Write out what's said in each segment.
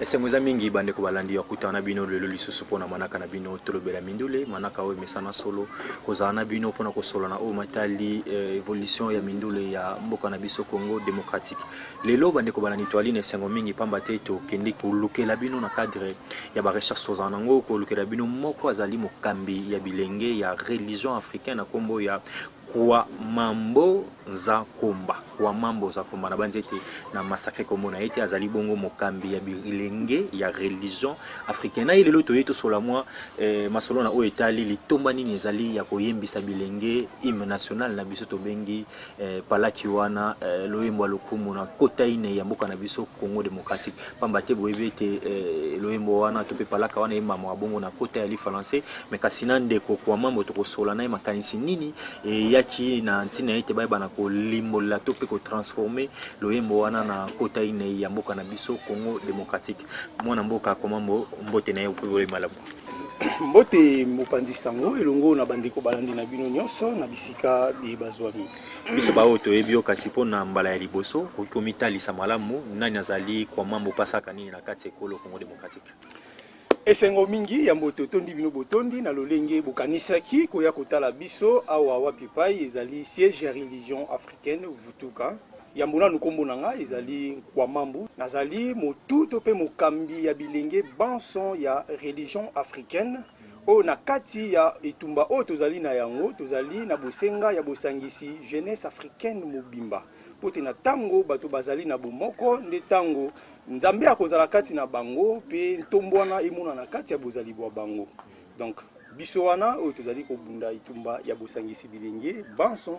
esengoza mingi bande ko balandi yakutana bino lelo lisusu pona manaka na bino tolobela mindule manaka o mesana solo kozana bino pona ko solo na o matali evolution ya mindule ya mboka na biso Congo démocratique lelo bande ko balandi toali ne sengo mingi pamba te to kendi ko lukela bino na cadre ya ba recherche tozana ngo ko lukela bino moko azali mokambi ya bilenge ya religion africaine na kombo ya kwa mambo za komba na banzete na massacre kombo na ete azali bongo mokambi ya bilenge ya religion africaine na ilelo to yeto sola moi masolo na o etali litomba nini ezali ya koyembisa bilenge hymne national na biso to bengi palaki wana loyembo lokumu na kota ine ya mboka na biso Congo démocratique pamba te boyebete loyembo wana to pe palaka wana yemba mo bongo na kota ya li français mais kasina ndeko kwa mambo to kosola na makanisi nini yaki na ntina ete ba bana ko limbola to pe ko transformer loyembo wana na kota ine ya mboka na biso Congo démocratique mwana mboka kwa mambo mbote na yo ko malamu mbote mopanzi sango elongo na bandeko balandi na bino nyonso na bisika bi bazwami biso ba oto ebio kasi pona mbala ya liboso ko komitalisa malamu nani azali kwa mambo pasaka nini na kati ekolo Congo démocratique esengo mingi ya mboto tondi bino botondi na lolenge bokanisaki koya kotala biso awa wapi pai ezali siège ya religion africaine vutuka yambuna nukombo nanga ezali kwa mambu nazali motu to pe mokambi ya bilenge banson ya religion africaine o na kati ya etumba o tozali na yango tozali na bosenga ya bosangisi jeunesse africaine mobimba pote na tango bato bazali na bomoko nde tango nzambe akozala kati na bango pe ntombwana emona na kati ya bozali bwa bango donc biso wana o tozali kobunda etumba ya bosangisi bilenge banson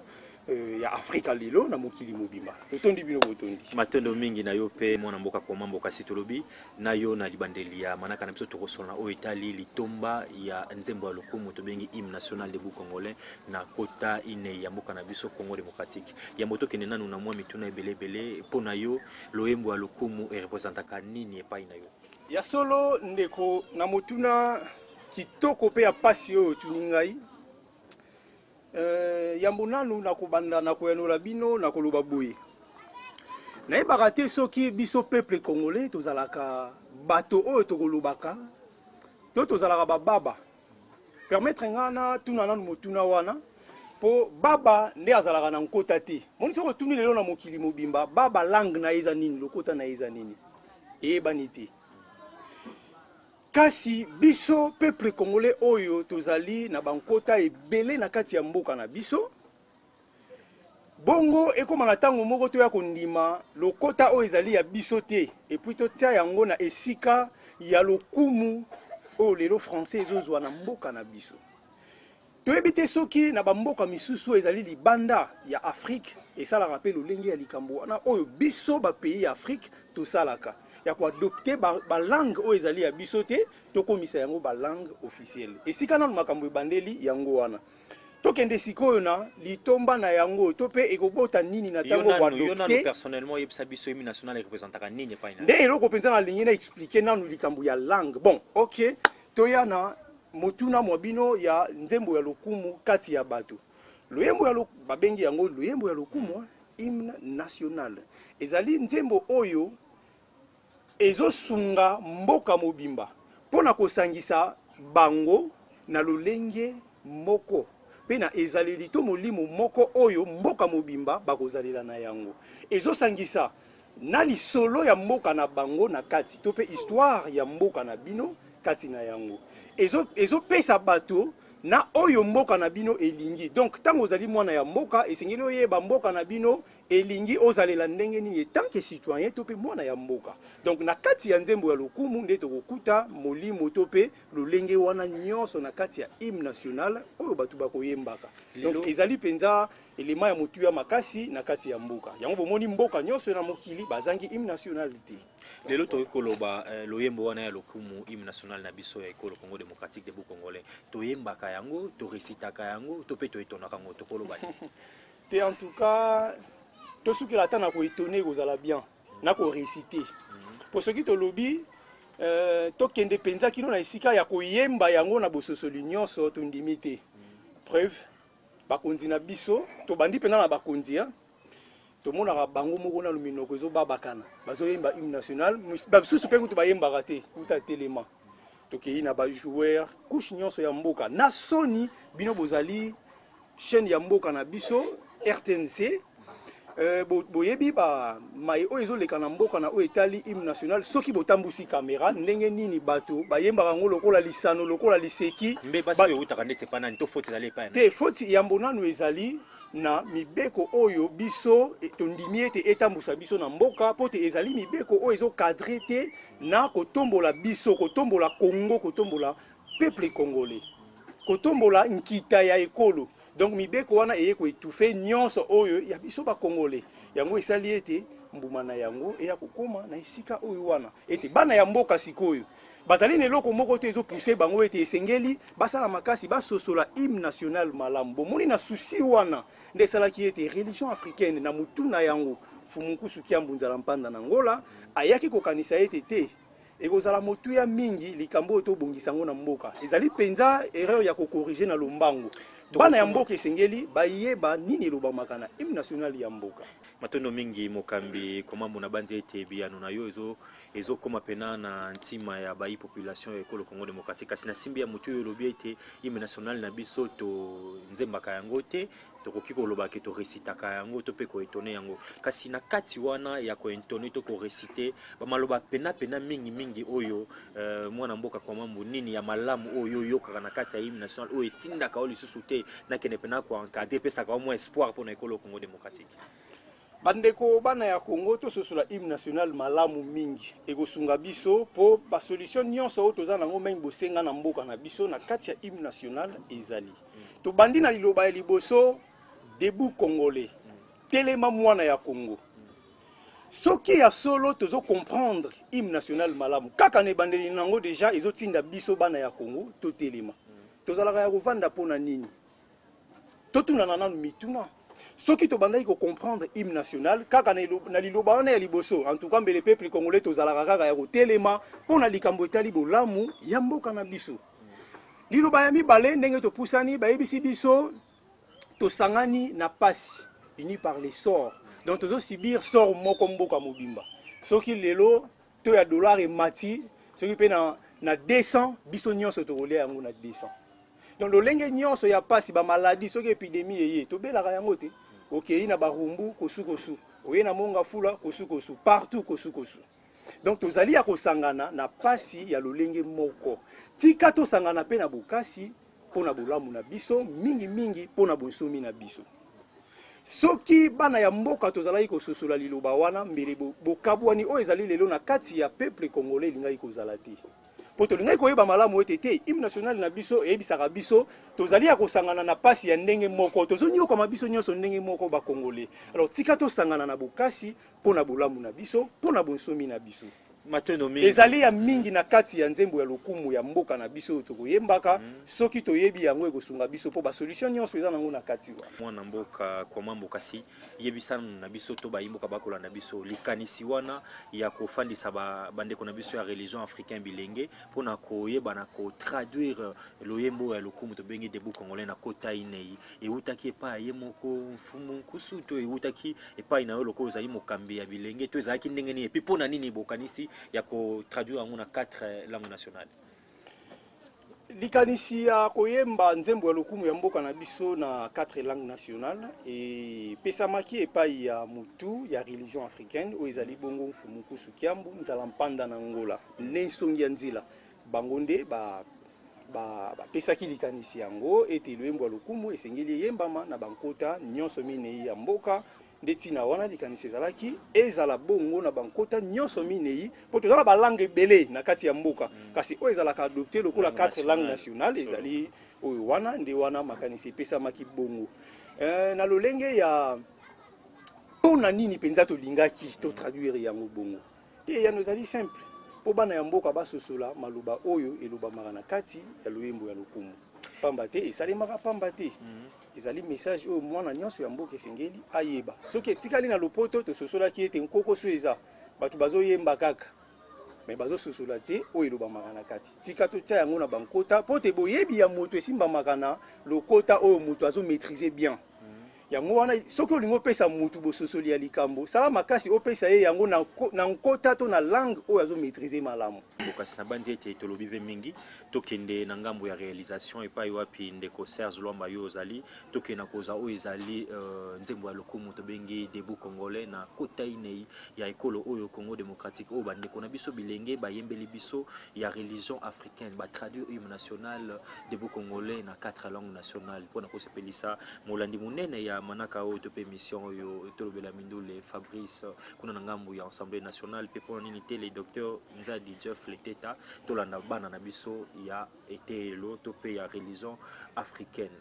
ya Afrika lilo na mokili mobimba totondi bino botondi matondo mingi na yo pe mwana mboka kwa mambo kasi tolobi na yo na libandeli ya manaka na biso tokosola na o etali litomba ya nzembo ya lokumu to bengi hymne national de congolais na kota ine ya mboka na biso Congo démocratique ya moto kene nanu na mwa mituna ebele pona yo loyembo ya lokumu e representaka nini epai na yo ya solo ndeko na motuna kitoko pe ya pasi oyo tuningai yambo nanu na kobanda na koyanola bino na koloba boye na yebaka te soki biso peuple congolais tozalaka bato oyo tokolobaka to tozalaka bababa permettre ngana tuna nanu motuna wana po baba nde azalaka na nkota te moni soko tuni lelo na mokili mobimba baba langue na eza nini lokota na eza nini eyebani te kasi biso peuple congolais oyo tozali na bankota ebele na kati ya mboka na biso bongo ekoma na tango moko to ya kondima lokota oyo ezali ya biso te epuis totia yango na esika ya lokumu oyo lelo français ezozwa na mboka na biso toyebi te soki na bamboka misusu ezali libanda ya Afrique esalaka mpe lolenge ya likambo wana oyo biso bapays ya Afrique tosalaka ya ko adopter ba langue o ezali ya biso te to komisa yango ba langue officielle esika na makambo ebandeli yango wana to kende sikoyo na litomba na yango to pe ekobota nini na tango ko adopter yo nanu personnellement yebisa biso hymne national representaka nini pa ina nde eloko penza na lingi na expliquer nanu likambo ya langue bon OK to yana motuna mwabino ya nzembo ya lokumu kati ya bato loyembo ya babengi yango loyembo ya lokumu hymne national ezali nzembo oyo ezosunga mboka mobimba pona kosangisa bango na lolenge moko pe na ezaleli to molimo moko oyo mboka mobimba bakozalela na yango ezosangisa na lisolo ya mboka na bango na kati to pe histoire ya mboka na bino kati na yango ezopesa bato na oyo mboka na bino elingi donc tango ozali mwana ya mboka esengeli oyeba mboka na bino elingi ozalela ndenge nini tant que citoyen to pe mwana ya mboka donc na kati ya nzembo ya lokumu nde tokokuta molimo to pe lolenge wana nyonso na kati ya hymne national oyo bato bakoyembaka donc ezali penza elema ya motu ya makasi na kati ya mboka yango bomoni mboka nyonso na mokili bazangi hymne national te lelo tokoloba loyembo wana ya lokumu hymne national na biso ya ekolo Congo démocratique de congolais toyembaka yango to recitaka yango to pe to etonaka ngo tokoloba te en tout cas to suki la tana ko étonner kozala bien na ko réciter pour ce qui to lobi to kende penza kino na esika ya koyemba yango na bososoli nyonso to ndimite preuve bakonzi na biso to bandi pena na bakonzi tomonaka bango moko na luminoko ezobabakana bazoyemba hymne national basusu mpe kutu bayembaka te kuta telema tokei na bajoueur couche nyonso ya mboka na soni bino bozali chaîne ya mboka na biso RTNC boyebi ba mai oyo ezoleka na mboka na oyo etali hymne national soki botambusi kamera ndenge nini bato bayembaka ngo lokola lisano lokola liseki te foti yambo nanu ezali na mibeko oyo biso tondimi ete etambusa biso na mboka po te ezali mibeko oyo ezokadre te na kotombola biso kotombola Congo kotombola peuple congolais kotombola nkita ya ekolo. Donc mibeko wana eye ko etufe nyonso oyo ya biso ba congolais yango esali ete mbuma na yango eya kokoma na esika oyo wana ete bana ya mboka sikoyo bazali na eloko moko te ezopouse bango ete esengeli basala makasi basosola hymne national malamu bomoni na susi wana nde esalaki ete religion africaine na mutu na yango Fumukusu Kiambu Nzala Mpanda na Ngola ayaki kokanisa ete te ekozala motuya mingi likambo to bongisango na mboka ezali penza erreur ya kokorriger na lombango bana ya mboka esengeli bayeba nini elobamaka na hymne national ya mboka matondo mingi mokambi komambo na banzi ete biano na yo ezo koma pena na ntima ya bayi population ya ekolo Congo démocratique kasi na simbi ya motu yo lobi ete hymne national na biso to nzembaka yango te tokoki koloba ke to recitaka yango to pe ko etone yango kasi na kati wana ya ko entone to ko reciter ba maloba pena mingi oyo mwana mboka komambo nini ya malamu oyo yokaka na kati ya hymne national oyo etindaka o lisusu te na kene pena ko encadrer pesa ka moins espoir pour na ekolo Congo démocratique. Bandeko bana ya Congo to sosola hymne national malamu mingi ekosunga biso po ba solution nyonso oyo toza nango mengi bosenga na mboka na biso na kati ya hymne national ezali to bandi na liloba ya liboso debout congolais telema mwana ya Congo soki ya solo tozo comprendre hymne national malamu kaka ne bandeli nango déjà ezotinda biso bana ya Congo to telema tozalaka ya kovanda pona nini totuna na nanu mituna soki to bandai ko comprendre hymne national kaka na liloba wana ya liboso en tout cas mbele peuple congolais tozalaka kaka ya kotelema pona likambo etali bolamu ya mboka na biso liloba ya mibale ndenge topusani bayebisi biso tosangani na pasi uni par les sorts donc tozo subir sort moko mboka mobimba soki lelo to ya dollar et mati soki pe na 200 biso nyonso tokolia yango na 200 donc lolenge nyonso ya pasi ba maladie soki épidémie eye to belaka yango te okei na barumbu kosu oye na monga fula kosu partout kosu donc tozali ya kosangana na pasi ya lolenge moko tika to sangana pe na bokasi pona bolamu na biso mingi pona bonsomi na biso soki bana ya mboka tozalaki kososola liloba wana mbele bokabwani oyo ezali lelo na kati ya peuple congolais lingai kozala te po tolingai koyeba malamu ete te hymne national na biso eyebisaka biso tozali ya kosangana na pasi ya ndenge moko tozonyokama biso nyonso ndenge moko ba congolais alors tika tosangana na bokasi pona bolamu na biso pona bonsomi na biso matondo mingi ezali ya mingi na kati ya nzembo ya lokumu ya mboka na biso tokoyembaka soki toyebi yango ekosunga biso po ba solution nyonso eza nango na kati wa mwana mboka komambo kasi yebisana na biso to bayimboka bakola na biso likanisi wana ya kofandisa bandeko na biso ya religion africain bilenge pona koyeba na ko traduire loyembo ya lokumu to bengi debout congolais na kota inei eutaki epa ye moko mfumu nkusu to eutaki epa ina yo lokolo zali mokambi ya bilenge to ezalaki ndenge ni epi pona nini bokanisi ya ko traduire yango na 4 langues nationales likanisi ya koyemba nzembo ya lokumu ya mboka na biso na 4 langues nationales et pesamaki epai ya mutu ya religion africaine oyo ezali bongo Fumukusu Kiambu Nzala Mpanda na Ngola nensongi ya nzila bango nde pesaki likanisi yango ete loyembo ya lokumu esengeli eyembama na bankota nyonso minei ya mboka ndeti na wana likanisi ezalaki ezala bongo na bankota nyonso minei po tozala balangue ebele na kati ya mboka kasi oyo ezalaka adopté lokola 4 langues nationales ezali oyo wana nde wana makanisi epesamaki bongo na lolenge ya pona nini penza tolingaki to traduire yango bongo te yano ezali simple po bana ya mboka basosola maloba oyo elobamaka na kati ya loyembo ya lokumu pamba te esalemaka pamba te ezali message oyo mwana nyonso ya mboka esengeli ayeba soki etikali na lopoto tososolaki ete nkoko so eza bato bazoyemba kaka me bazososola te oyo elobamaka na kati tika totia yango na bankota po te boyebi ya moto esimbamaka na lokota oyo moto azomaîtriser bien yango wana soki olingo pesa mutu bososoli ya likambo sala makasi opesa ye yango na nkota to na langue oyo azo maîtriser malamu bokasi na bandi ete tolobi ve mingi tokende na ngambo ya réalisation epai wapi ndeko Serge Lwamba yo ozali tokenda koza oyo ezali nzembo ya lokumu tobengi debout congolais na kota inei ya ekolo oyo Congo démocratique oyo bandeko na biso bilenge bayembeli biso ya religion africaine batraduire hymne national debout congolais na 4 langues nationales mpona kosepelisa molandi munene ya manaka oyo tope émission oyo tolobela mindule Fabrice kuna na ngambo ya Assemblée nationale pe mpona nini te le docteur Nzadi Jeff Leteta tolanda bana na biso ya etelo tope ya religion africaine.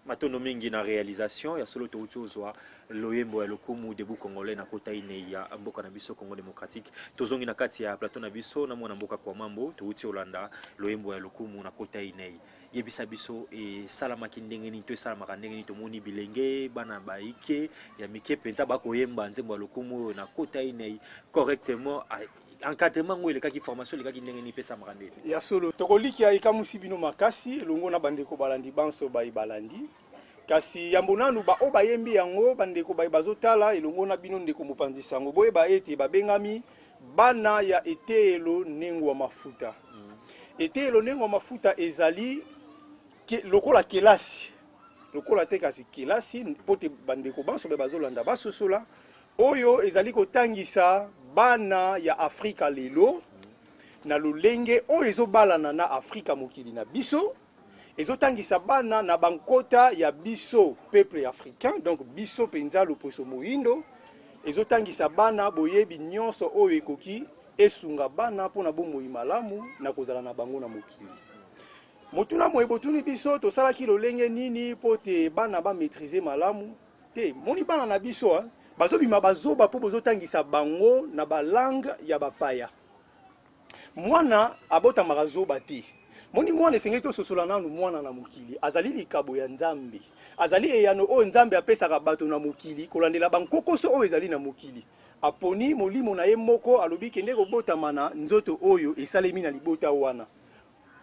Matono mingi na réalisation ya solo toutozwa loyembo ya lokumu debout congolais na kota ine ya mboka na biso Congo démocratique tozongi na kati ya plateau na biso na mwana mboka kwa mambo touti Olanda loyembo ya lokumu na kota ine yebisa biso e salamaki ndenge ni to salamaka ndenge ni tomoni bilenge bana baike ya mike penza bakoyemba nzembo ya lokumu na kota ine correctement encadrement ngo elekaki formation elekaki ndenge ni pesa makande ya solo tokoliki ya ikamusi bino makasi longo na bandeko balandi banso balandi kasi yambo nanu ba o bayembi yango bandeko bazotala elongo na bino ndeko mopanzi sango boye ba ete babengami bana ya etelo nengwa mafuta etelo nengwa mafuta ezali lokola kelasi lokola te kasi kelasi pote bandeko banso bazolanda basosola oyo ezali kotangisa bana ya Afrika lelo na lolenge oyo ezobalana na Afrika mokili na biso ezotangisa bana na bankota ya biso peuple africain donc biso penza loposo moindo ezotangisa bana boyebi nyonso oyo ekoki esunga bana mpona bomoi malamu na kozala na bango na mokili motuna moyebotuni biso tosalaki lolenge nini pote bana ba maîtriser malamu te moni bana na biso bazobima bazoba po bozotangisa bango na balangue ya bapaya mwana abota marazoba te moni mwana esengeli tososola nanu mwana na mokili azali likabo ya nzambe azali eyano oyo nzambe apesaka bato na mokili kolandela bankokoso oyo ezali na mokili aponi molimo na ye moko alobi kende kobotama na nzoto oyo esalemi na libota wana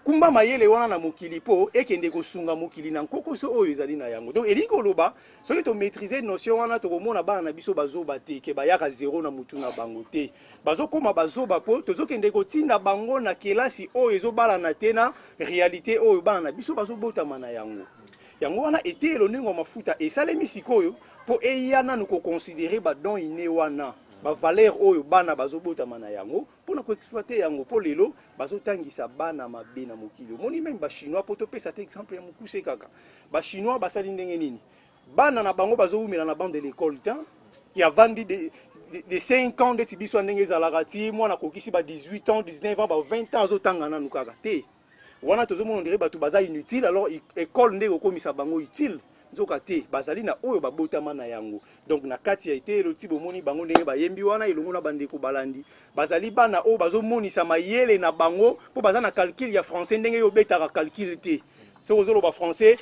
kumba mayele wana na mokili po ekende kosunga mokili na nkokoso oyo ezali na yango donc elingi koloba soki to maîtriser notion wana tokomona bana na biso bazoba te ke bayaka zéro na mutu na bango te bazokoma bazoba po tozokende kotinda bango na kelasi oyo ezobalana te na réalité oyo bana na biso bazobotama na yango yango wana etelo nengwa mafuta esalemi sikoyo po eya nanu koconsidere badon ine wana ba valeur oyo bana bazobotama na yango pona ko exploiter yango po lelo bazotangisa bana mabe na mokili moni même ba chinois po to pesa te exemple ya mukuse kaka ba chinois basali ndenge nini bana na bango bazowumela na bande de l'école temps qui a vendu de 5 ans de tibiso ndenge zalaka ti mwana kokisi ba 18 ans 19 ans ba 20 ans azotanga nanu kaka te wana tozomona ndire bato baza inutile alors école ndeko komisa bango utile nzoka te bazali na oyo babotama na yango. Donc na kati ya etelo ti bomoni bango ndenge bayembi wana elongo na bandeko balandi bazali bana oyo bazomonisa mayele na bango po baza na calcul ya français ndenge yo betaka calcul te. C'est aux oloba français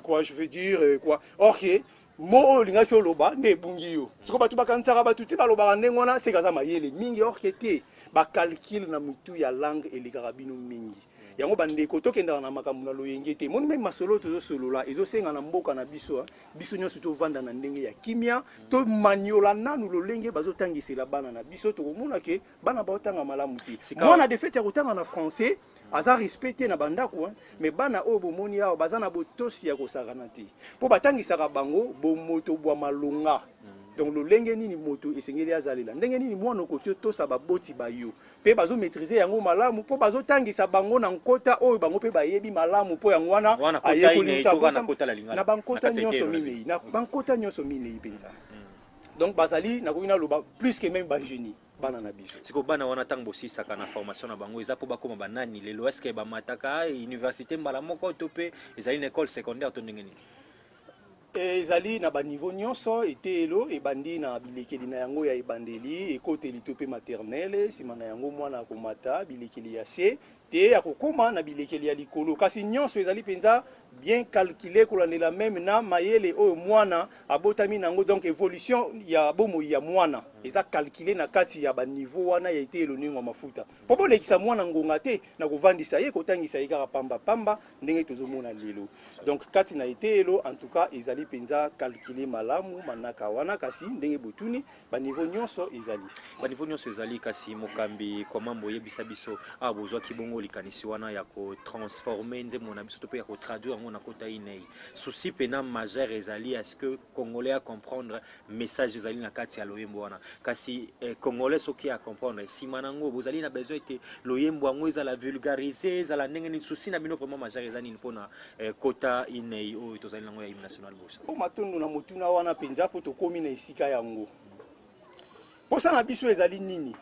quoi je veux dire quoi. OK mo linga ki oloba ne bungi yo. Siko batu bakansaka batu ti baloba ndenge wana c'est kaza mayele mingi OK te. Ba calcul na mutu ya langue elikaka bino mingi. Yango bandeko tokenda na makambo na loyenge te moni même masolo tozo solola ezosenga na mboka na biso biso nyonso tovanda na ndenge ya kimia to maniola nanu lolenge bazotangisela bana na biso tokomona ke bana baotanga malamu te mwana de fait ya kotanga na français aza respecté na bandako mais bana oyo bomoni awa baza na botosi ya kosakana te po batangisaka bango bomoto bwa malonga. Donc lolenge nini moto esengeli azalela ndenge nini mwana okoti tosa baboti bayo pe bazo maîtriser yango malamu po bazo tangisa bango na nkota oyo bango pe bayebi malamu po yango wana ayekoli na bankota nyonso minei na bankota nyonso minei penza. Donc bazali na koina loba plus que même ba génie bana na biso siko bana wana tango bosisaka na formation na bango eza po bakoma banani lelo est-ce que ba mataka université mbala moko to pe ezali na école secondaire to ndenge nini ezali na ba niveau nyonso etelo ebandi na bilekeli na yango ya ebandeli ekoteli to pe maternelle sima na yango mwana akomata bilekeli ya se te akokoma na bilekeli ya likolo kasi nyonso ezali penza bien calculé kolandela même na mayele oyo mwana abotami nango. Donc évolution ya bomo ya mwana eza calculé na kati ya ba niveau wana ya etelo ningo mafuta po bolekisa mwana ngonga te na kovandisa ye kotangisa ye kaka pamba pamba ndenge tozomona lelo. Donc kati na etelo en tout cas ezali penza calculé malamu manaka wana kasi ndenge botuni ba niveau nyonso ezali kasi mokambi kwa mambo yebisa biso abozwa kibongo likanisi wana ya ko transformer nzemo na biso to pe ya ko traduire na kota inei souci pena majeur ezali est-ce que congolais à comprendre message ezali na kati ya loyembo wana kasi congolais soki à comprendre si manango bozali na besoin te loyembo ngo ezala vulgariser ezala ndenge ni souci na bino vraiment majeur ezali mpona kota inei o tozali nango ya hymne national bosa o matondo na motuna wana penza po to komi na esika yango posa na biso ezali nini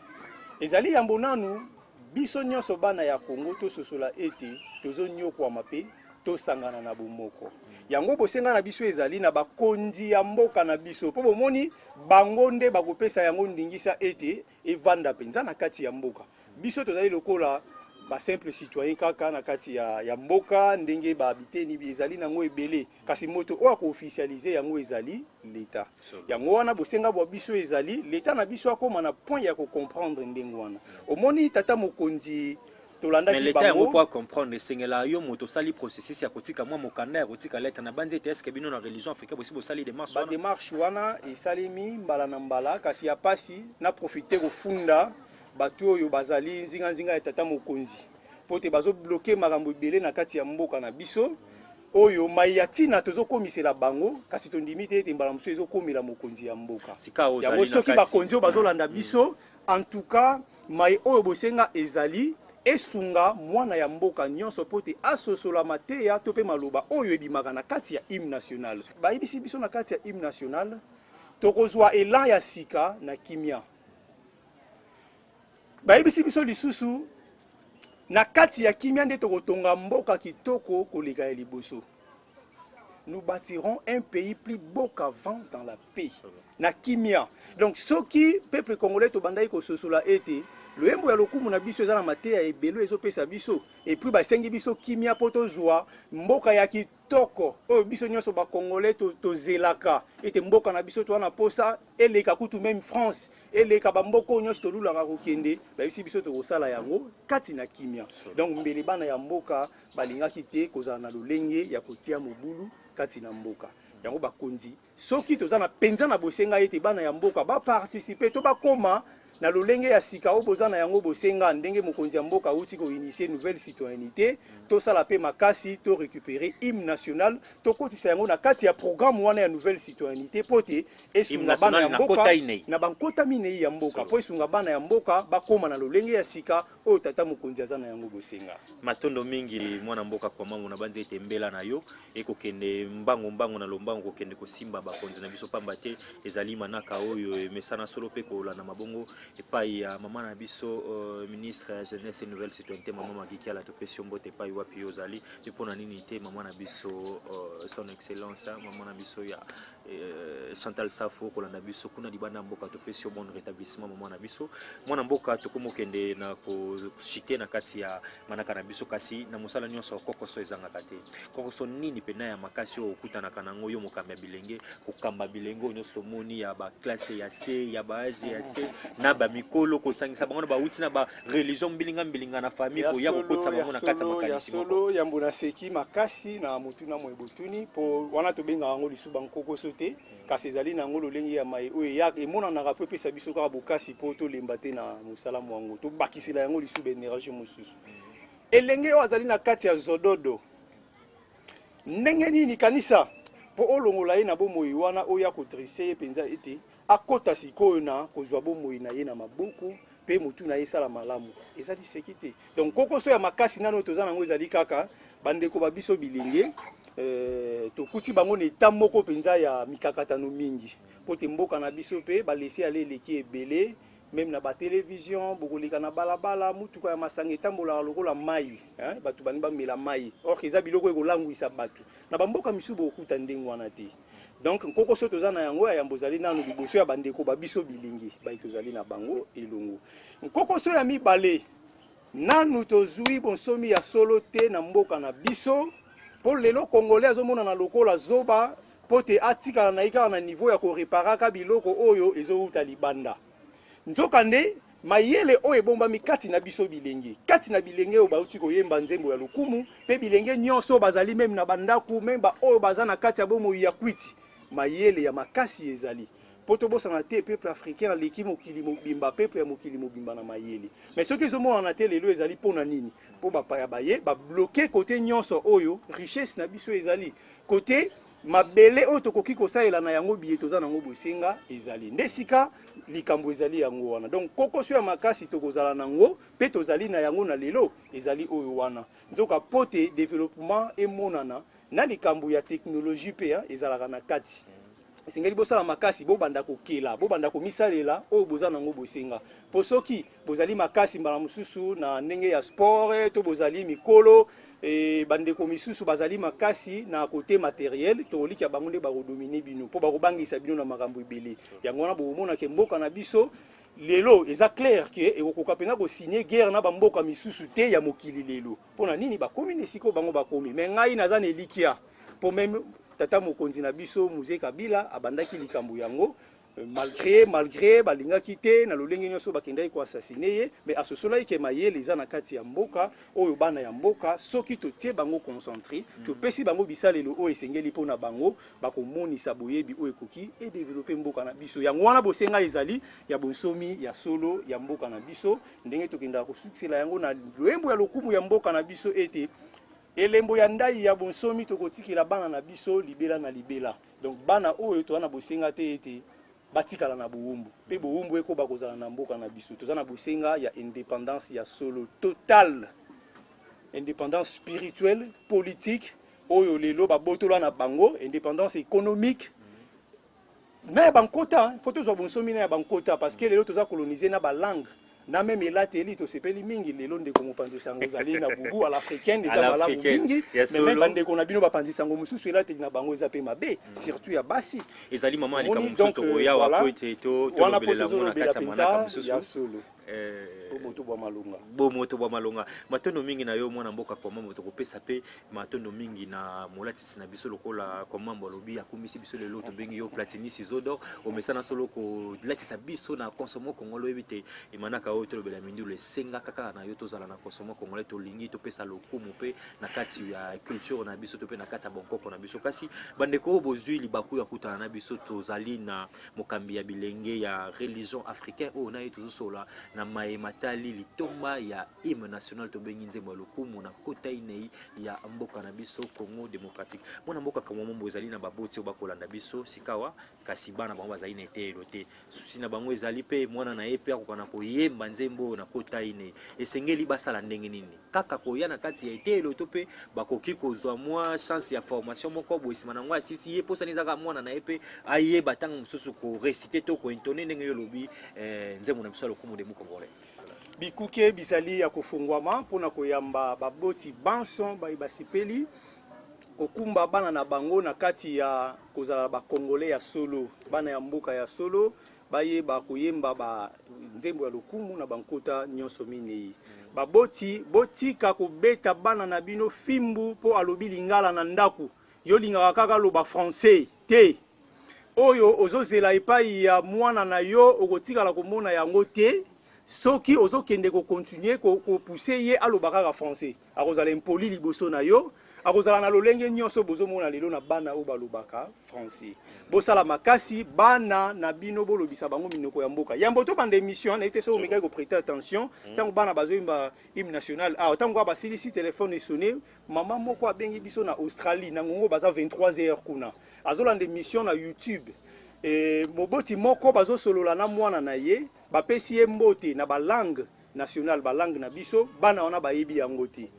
ezali yambo nanu biso nyonso bana ya Congo to sosola ete tozo nyokwa mape to sangana na bomoko yango bosenga na biso ezali na bakonzi ya mboka na biso po bomoni bango nde bakopesa yango ndingisa ete evanda penza na kati ya mboka biso tozali lokola ba simple citoyen kaka na kati ya mboka ndenge ba habiteni bi ezali nango ebele kasi moto o ko officialiser yango ezali l'état yango wana bosenga bo biso ezali l'état na biso akoma na point ya ko comprendre ndenge wana omoni tata mokonzi mais l'état yango pour comprendre sengela yo moto sali processus ya kotika mwa mokanda ya kotika lettre na banze te est-ce que bino na religion africaine possible sali démarche wana démarche wana esalemi mbala na mbala kasi ya pasi na profiter kofunda bato oyo bazali nzinga ya tata mokonzi pote bazo bloquer makambo ebele na kati ya mboka na biso oyo mayatina tozokomisela bango kasi tondimi te ete mbala mosusu ezokomela mokonzi ya mboka yango soki bakonzi oyo bazolanda biso en tout cas mai oyo bosenga ezali esunga mwana ya mboka nyonso pote asosola mateya to pe maloba oyo ebimaka na kati ya hymne national bayebisi biso na kati ya hymne national tokozwa elan ya sika na kimia bayebisi biso lisusu na kati ya kimia nde tokotonga mboka kitoko koleka ya liboso. Nous bâtirons un pays plus beau qu'avant dans la paix. Na kimia. Donc soki peuple congolais to bandai ko sosola ete le yembo ya lokumu na biso eza na mateya ebelo ezopesa biso et puis basengi biso kimia poto zwa mboka ya kitoko oyo biso nyonso ba congolais to zelaka ete mboka na biso to na posa eleka kutu même France eleka ba mboko nyonso to lulaka kokende ba biso to kosala yango kati na kimia. Donc mbele bana ya mboka balingaki te kozala na lolenge ya kotia mobulu kati na mboka yango bakonzi soki toza na penza na bosenga ete bana ya mboka ba participer to bakoma na lolenge ya sika o bozana yango bosenga ndenge mokonzi ya mboka uti ko initier nouvelle citoyenneté to sala pe makasi to récupérer hymne national to kotisa yango na kati ya programme wana ya nouvelle citoyenneté pote esunga bana ya mboka na bankota minei ya mboka po esunga bana ya mboka bakoma na lolenge ya sika o tata mokonzi azana yango bosenga matondo mingi mwana mboka kwa mamu na banze etembela na yo ekokende mbango na lombango kokende kosimba bakonzi na biso pamba te ezali manaka oyo mesana solo pe ko na mabongo epai ya mama na biso ministre ya jeunesse et nouvelle citoyenneté mama Magikiala topesi yo mbote epai wapi ozali mpe mpona nini te mama na biso son excellence mama na biso ya Chantal Safo kolanda biso kuna libanda mboka topesi yo bon rétablissement mama na biso mwana mboka tokomokende na kochite na kati ya manaka na biso kasi na mosala nyonso kokoso ezangaka te kokoso nini pena ya makasi oyo okutanaka nango yo mokambi ya bilenge kokamba bilenge oyo nyonso tomoni ya baklasse ya C ya baage ya C na bamikolo kosangisa bango na bauti na bareligion mbilinga na famille koya kokotisa bango na kati ya makanisi moko solo yambo na seki makasi na motuna mo ebotuni po wana tobenga yango lisu bankokoso te kasi ezali nango lolenge ya mai oyo ya emonanaka po epesa biso kaka bokasi po tolemba te na mosala mwango tobakisela yango lisu baénergie mosusu elenge oyo azali na kati ya zododo ndenge nini kanisa po olongola ye na bomoi wana oyo akodresse ye mpenza ete akota sikoyo na kozwa bomoi na ye na mabuku pe motu na ye sala malamu ezali seki te donc kokoso ya makasi nano toza nango ezali kaka bandeko babiso bilenge tokuti bango na eta moko mpenza ya mikakatano mingi po te mboka na biso pe balesi ale eleki ebele même na ba télévision bokoleka na balabala mutuka ya masanga etambolaka lokola mai bato bani bamela mai or eza biloko ekolangwisa bato na bamboka misu bokuta ndenge wana te donc kokoso toza na yango ya yambo zali nanu liboso ya bandeko babiso bilingi bai tozali na bango elongo kokoso ya mibale nanu tozwi bonsomi ya solo te na mboka na biso po lelo congolais azomona na lokola zoba po te atikala na ikala na niveau ya koreparaka biloko oyo ezouta libanda nzokande mayele oyo ebombami kati na biso bilenge kati na bilenge oyo bauti koyemba nzembo ya lokumu pe bilenge nyonso bazali meme na bandaku meme oyo baza na kati ya bomoi ya kwiti mayele ya makasi ezali po tobosana te peuple africain aleki mokili mobimba peuple ya mokili mobimba na mayele mais soki ezomonana te lelo ezali mpona nini po bapaya baye babloke kote nyonso oyo richesse na biso ezali kote mabele oyo tokoki kosalela na yango biye toza nango bosenga ezali nde sika likambo ezali yango wana donc kokoso ya makasi tokozala nango pe tozali na yango na lelo ezali oyo wana nzoka pote développement emonana na likambo ya technologie pe ezalaka na kati esengeli bosala makasi bobanda kokela bobanda komisalela oyo boza nango bosenga po soki bozali makasi mbala mosusu na ndenge ya sport to bozali mikolo bandeko misusu bazali makasi na kote matériel toliki ya bango nde bakodomine bino po bakobangisa bino na makambo ebele yango wana bomonake mboka na biso lelo eza clair ke ekokoka mpenza kosigner guerre na bamboka misusu te ya mokili lelo mpona nini bakomi na esika bango bakomi me ngai naza na elikia po meme tata mokonzi na biso Mzee Kabila abandaki likambo yango malgré balingaki te na lolenge nyonso bakendaki ko assassiner ye mais asosolaki ke mayele eza na kati ya mboka oyo bana ya mboka soki totie bango concentré topesi bango bisalelo oyo esengeli mpona bango bakomonisa boyebi oyo ekoki edévelopper mboka na biso yango wana bosenga ezali ya bonsomi ya solo ya mboka na biso ndenge tokendaka kosukisela yango na loyembo ya lokumu ya mboka na biso ete elembo ya ndai ya bonsomi tokotikela bana na biso libela na libela donc bana oyo toza na bosenga te ete batikala na bowumbu pe bowumbu ekoba kozala na mboka na biso toza na bosenga ya indépendance ya solo total indépendance spirituelle politique oyo lelo babotola na bango indépendance économique na ya bankota faut tozwa bonsomi na ya bankota parce que lelo toza coloniser na balangue na même elateli tosepeli mingi lelo ndeko mopanzisa yango ezali na bubu à l'africaine eza malamu mingi mais même bandeko na bino bapanzisa yango mosusu elateli na bango eza pe mabe surtout ya basi ezali mama alika mosusu tokoya wapote to tolobelela ngo na kati ya manaka mosusu bomoto bwa malonga matondo mingi na yo mwana mboka kwa mambo tokopesa pe matondo mingi na molatisi na biso lokola kwa mambo lobi akomisi biso lelo to bengi yo Platini Sizodo omesana solo ko latisa biso na consomo kongolo ebite emanaka oyo tolobela mindu le senga kaka na yo tozala na consomo kongolo to lingi to pesa lokumu pe na kati ya culture na biso to pe na kati ya bonkoko na biso kasi bandeko bozwi libaku ya kutana na biso tozali na mokambi ya bilenge ya religion africain o na yo tozosola na maematali litomba ya hymne national to bengi nzembo ya lokumu na kota inei ya mboka na biso Congo démocratique. Mona mboka kama mombo ezali na baboti o bakolanda biso sikawa kasi bana bango bazali na etelo te. Susi na bango ezali pe mwana na ye pe akokana koyemba nzembo na kota inei. Esengeli basala ndenge nini? Kaka koya na kati ya etelo to pe bakoki kozwa mwa chance ya formation moko boisima na ngwa sisi ye posa nizaka mwana na ye pe aye batanga mususu ko réciter to ko intoner ndenge yo lobi nzembo na biso lokumu de mukongole. Bikuke bisali ya kufungwama mpona koyamba baboti banson basipeli kokumba bana na bango na kati ya kozala ba Congolais ya solo, bana ya mboka ya solo bayeba koyemba ba nzembo ya lokumu na bankota nyonso minei. Baboti botika kobeta bana na bino fimbu po alobi lingala na ndaku yo lingaka kaka loba français te oyo ozozela epai ya mwana na yo okotikala komona yango te. Soki ozokende ko continuer ko pousser ye alobaka français akozala impoli liboso na yo akozala na lolenge nyonso bozomona lelo na bana o balobaka français. Bosala makasi bana na bino bolobisa bango minoko ya mboka yambo to bande émission na ite so omeka ko prêter attention tango bana bazoyimba hymne national tango ba silisi téléphone sonné maman moko abengi biso na Australie na ngongo baza 23h kuna azolanda émission na YouTube moboti moko bazo solola na mwana na ye bapesi ye mbote na ba langue nationale ba langue na biso bana wana bayebi yango te.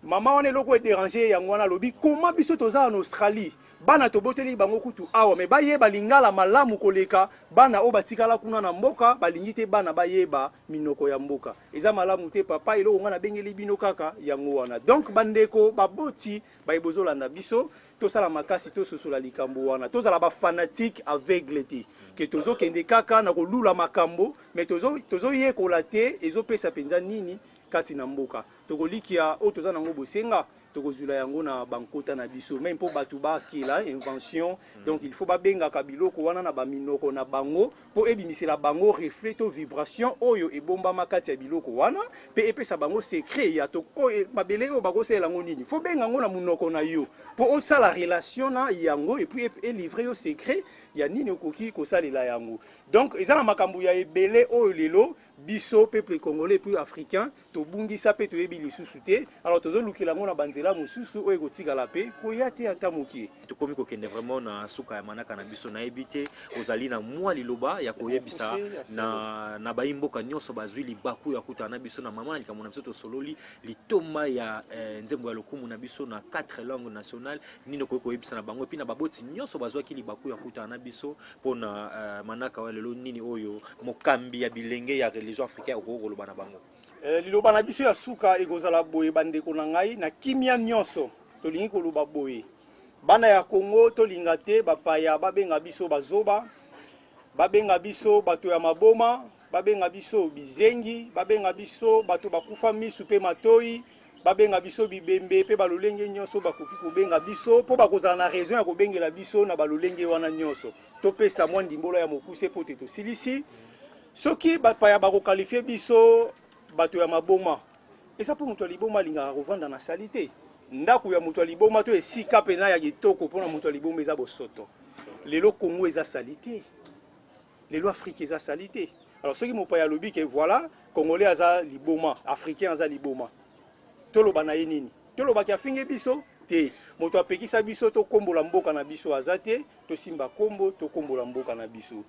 Mama wana eloko déranger yango wana lobi comment biso toza en Australie bana toboteli bango kutu awa me bayeba lingala malamu koleka bana o batikala kuna na mboka balingi te bana bayeba minoko ya mboka eza malamu te papa eloko ngana bengeli bino kaka yango wana. Donc bandeko baboti bayebozolanda biso tosala makasi tososola likambo wana tozala ba fanatique aveugle te ke tozokende kaka na kolula makambo me tozoyekola te ezopesa penza nini kati na mboka tokolikia o toza nango bosenga tokozula yango na bankota na biso même po batu ba kila invention donc il faut ba benga kabiloko wana na ba minoko na bango po ebimisela bango reflet to vibration oyo ebomba makati ya biloko wana pe epesa bango secret ya to mabele o bakosela ngo nini faut benga ngo na munoko na yo po osala relation na yango et puis livrer yo secret ya nini okoki kosalela yango. Donc ezana makambo ya ebele oyo lelo biso peuple congolais puis africain to bungisa pe to yebi lisusu te alors tozo lukila ngo na banzela mususu oyo kotikala pe koya te ata mokie tokomi kokende vraiment na suka ya manaka na biso na ebite ozali na mwa liloba ya koyebisa na bayimboka nyonso bazwi libaku ya kuta na biso na mama likambo na biso to sololi litomba ya nzembo ya lokumu na biso na 4 langues nationales nino koyebisa na bango puis na baboti nyonso bazwaki libaku ya kuta na biso pona manaka wa lelo nini oyo mokambi ya bilenge ya religion africaine okoloba na bango. Liloba na biso ya suka ekozala boye bandeko na ngai na kimia nyonso tolingi koloba boye bana ya Congo tolinga te bapaya babenga biso bazoba babenga biso bato ya maboma babenga biso bizengi babenga biso bato bakufa misu pe matoi babenga biso bibembe pe balolenge nyonso bakoki kobenga biso po bakozala na raison ya kobengela biso na balolenge wana nyonso topesa mwa ndimbolo ya mokuse po te tosilisi soki bapaya bakokalifie biso bato ya maboma esa po moto ya liboma alingaka kovanda na salite ndako ya moto ya liboma to esika pena ya kitoko mpona moto ya liboma eza bosoto lelo Congo eza salite lelo Afrique eza salite. Alors soki mopaya lobi ke voilà Congolais aza liboma africain aza liboma toloba na ye nini toloba ki afinge biso te moto apekisa biso to kombola mboka na biso azate to simba kombo to kombola mboka na biso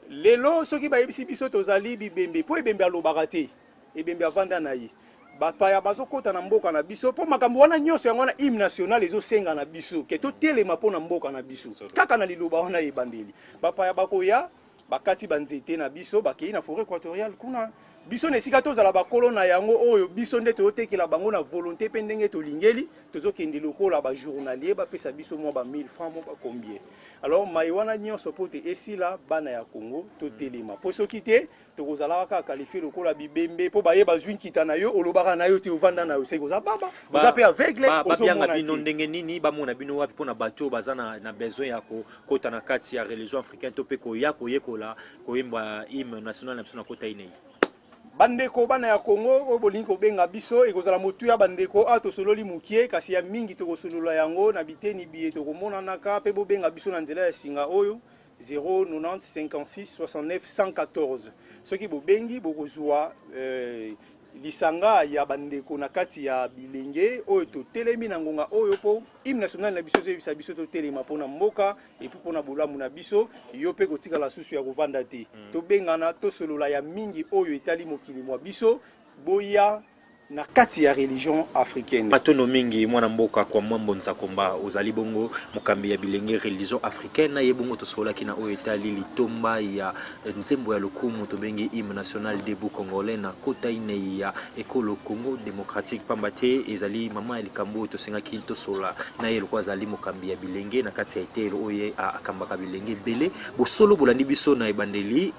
lelo soki bayebisi biso tozali bibembe po ebembe alobaka te ebembe avanda na ye bapaya bazokota na mboka na biso po makambo wana nyonso yango wana hymne national ezosenga na biso ke totelema mpo na mboka na biso kaka na liloba wana ebandeli bapaya bakoya bakati banzete na biso bakei na forêt équatoriale kuna biso na esika tozala bakolo na yango oyo biso nde toyotekela bango na volonté pe ndenge tolingeli tozokende lokola bajournalier bapesa biso mwa ba 1000 francs mwa bacombien. Alors mai wana nyonso po te esila bana ya Congo totelema po soki te tokozala kaka qualifié lokola bibembe po baye bazwi nkita na yo olobaka na yo te ovanda na yo sekoza baba oza pe aveugle ozomona bino ndenge nini bamona bino wapi pona bato baza na besoin ya kota na kati ya religion africaine to pe koya koyekola koyemba hymne national na biso na kota inei bandeko bana ya Congo o bolingi kobenga biso ekozala motu ya bandeko a tosololi mukie kasi ya mingi tokosolola yango na biteni biye tokomonanaka pe bobenga biso na nzela ya singa oyo 090 56 69 114 soki bobengi bokozwa lisanga ya bandeko na kati ya bilenge oyo totelemi na ngonga oyo po hymne national na biso ezobisa biso totelema mpona mboka epuis mpona bolamu na biso yo mpe kotikala susu ya kovanda te tobengana tosolola ya mingi oyo etali mokili mwa biso boya na kati ya religion africaine. Matono mingi mwana mboka kwa mwambo nzakomba ozali bongo mokambi ya bilenge religion africaine na yebongo tosola kina oyo etali litomba ya nzembo ya lokumu tobengi hymne national debout congolais na kota ine ya ekolo Congo démocratique pambate ezali mama ya likambo tosengaki tosola na ye lokwa azali mokambi ya bilenge na kati ya etelo oyo akambaka bilenge bele bosolo bolandi biso na ebandeli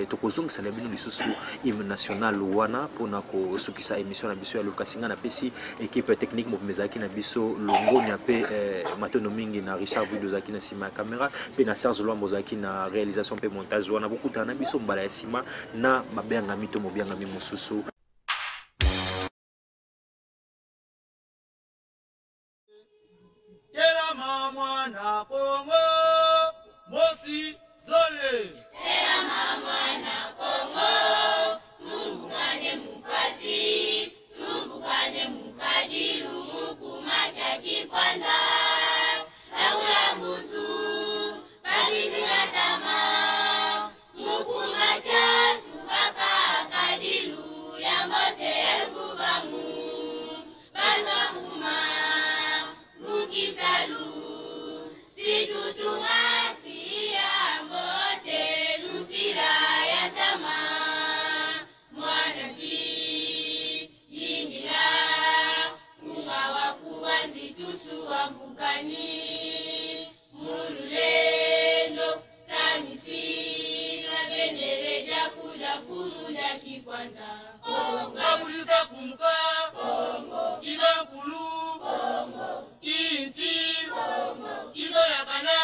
tokozongisa na bino lisusu hymne national wana pona ko sukisa émission na biso ya Lukasinga na pesi équipe technique mopemezaki na biso longoni ape matono mingi na Richard Vidozaki na sima ya caméra pe na Serge Lwambo zaki na réalisation pe montage wana bokuta na biso mbala ya sima na mabenga mito mobianga mi mususu Kela mama na Kongo mosi zole Kela mama na Kongo muvugane mupasi muvugane mukadilu mukumata kipanda Laula mutu padidi gatama mukumata tubaka kadilu yambote elukubamu Banwa kuma mukisalu situtumati yambote lutila yatama mwanasi yimbila kungawa kuwanzi tusu wafukani mululendo samisi na bendeleja kuja fumu ya kikwanza kabulisa kumuka ibankulu insi izoyakana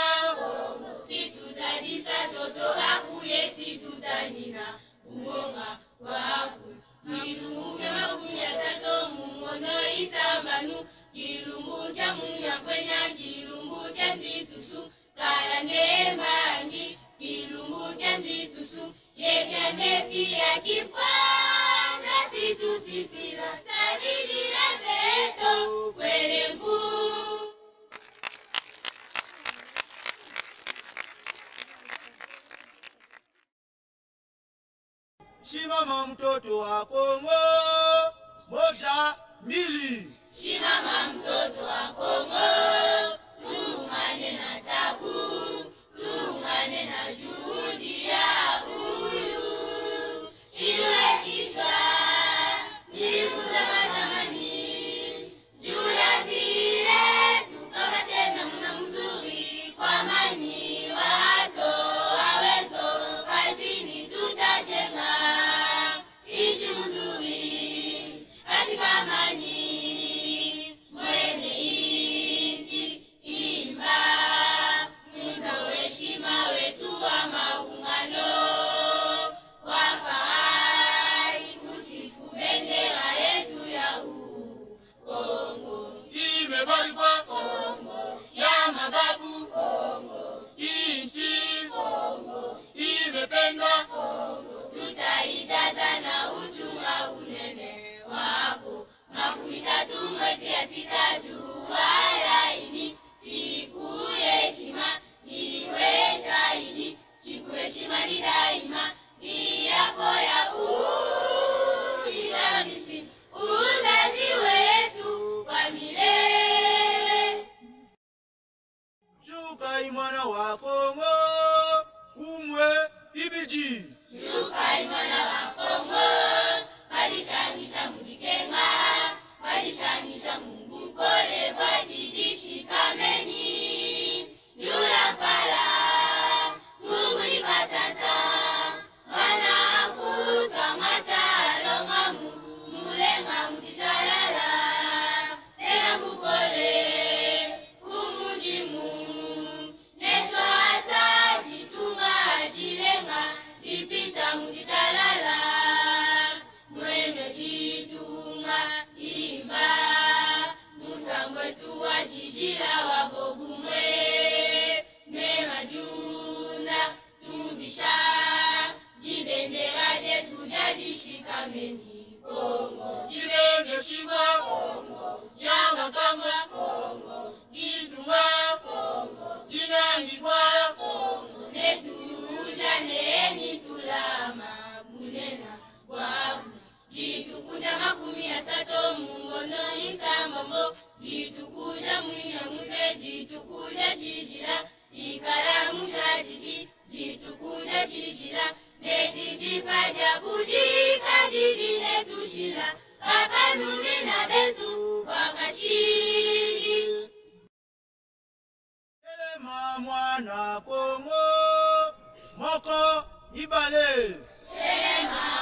situzalisa toto akuye situtanina uonga waku kilumbuke makumi ya sato mungono isambanu kilumbuke munya kwenya kilumbuke nzitusu kalande mangi kilumbuke nzitusu yekenefi ya kipanga situsisila sadilila zeto kwelemvu Shimama mtoto wa Kongo moja mbili Shimama mtoto wa Kongo tuungane na tabu tuungane na juhudi ya huyu iwe kichwa nilikuza zamani juu ya vile tukamate namna mzuri kwa amani watu wawezo kazini tutajenga nchi mzuri katika amani mwenye nchi imba mwiza heshima wetu wa maungano wafai kusifu bendera yetu ya Kongo imebarikwa Kongo ya mababu Kongo nchi Kongo imependwa Kongo tutaijaza na uchunga unene wako makumi tatu mwezi ya sita Julaini siku heshima iwe shahidi siku heshima ni daima ni yapo ya uiramisi uzazi wetu wa milele Jukai mwana wa Kongo umwe ibiji Jukai mwana wa Kongo Balishangisha mujikenga Balishangisha mungu kole Bajiji kameni Jula pala Mungu ikatata Mana akuta matalo ngamu Mulenga mutitalala Tena mukole Kumujimu Neto asa jitunga jilenga Jipita mutitalala Mwene jitunga imba Musangwe tuwa jijila wabobu wa Kongo moko ibale. Telema